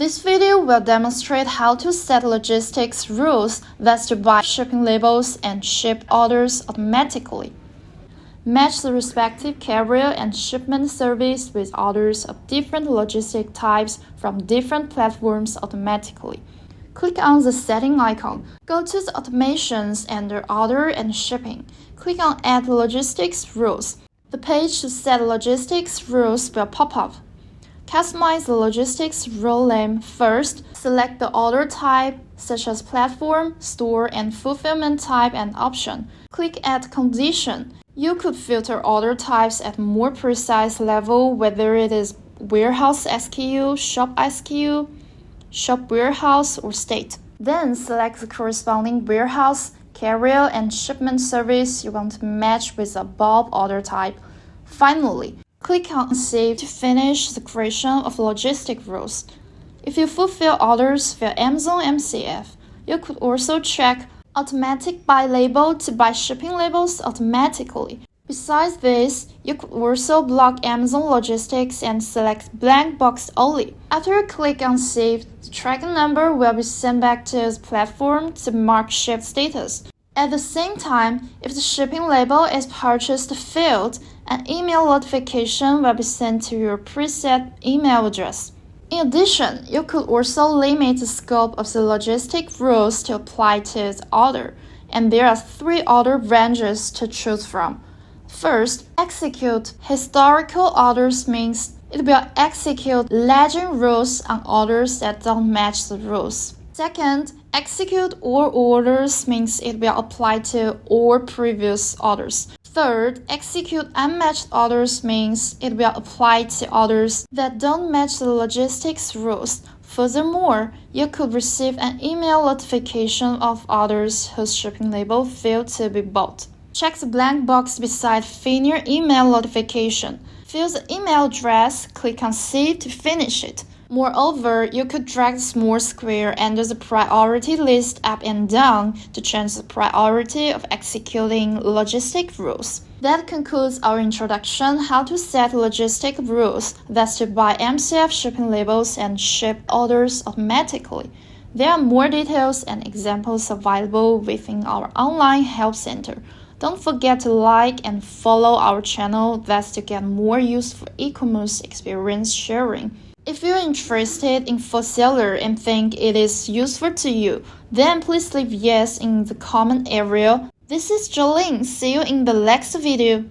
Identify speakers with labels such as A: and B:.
A: This video will demonstrate how to set logistics rules that's to buy shipping labels and ship orders automatically. Match the respective carrier and shipment service with orders of different logistic types from different platforms automatically. Click on the setting icon. Go to the automations under Order and Shipping. Click on Add Logistics Rules. The page to set logistics rules will pop up. Customize the logistics rule name first. Select the order type, such as platform, store, and fulfillment type and option. Click Add Condition. You could filter order types at more precise level, whether it is warehouse SKU, shop SKU, shop warehouse, or state. Then select the corresponding warehouse, carrier, and shipment service you want to match with the above order type. Finally, click on Save to finish the creation of logistic rules. If you fulfill orders via Amazon MCF, you could also check Automatic Buy Label to buy shipping labels automatically. Besides this, you could also block Amazon Logistics and select Blank Box Only. After you click on Save, the tracking number will be sent back to the platform to mark shipped status. At the same time, if the shipping label is purchased failed, an email notification will be sent to your preset email address. In addition, you could also limit the scope of the logistic rules to apply to the order, and there are 3 order ranges to choose from. First, execute historical orders means it will execute legend rules on orders that don't match the rules. Second, execute all orders means it will apply to all previous orders. Third, execute unmatched orders means it will apply to orders that don't match the logistics rules. Furthermore, you could receive an email notification of orders whose shipping label failed to be bought. Check the blank box beside Finish email notification. Fill the email address, click on Save to finish it. Moreover, you could drag the small square under the priority list up and down to change the priority of executing logistic rules. That concludes our introduction how to set logistic rules that's to buy MCF shipping labels and ship orders automatically. There are more details and examples available within our online help center. Don't forget to like and follow our channel that's to get more useful e-commerce experience sharing. If you're interested in 4Seller and think it is useful to you, then please leave yes in the comment area. This is Jolene. See you in the next video.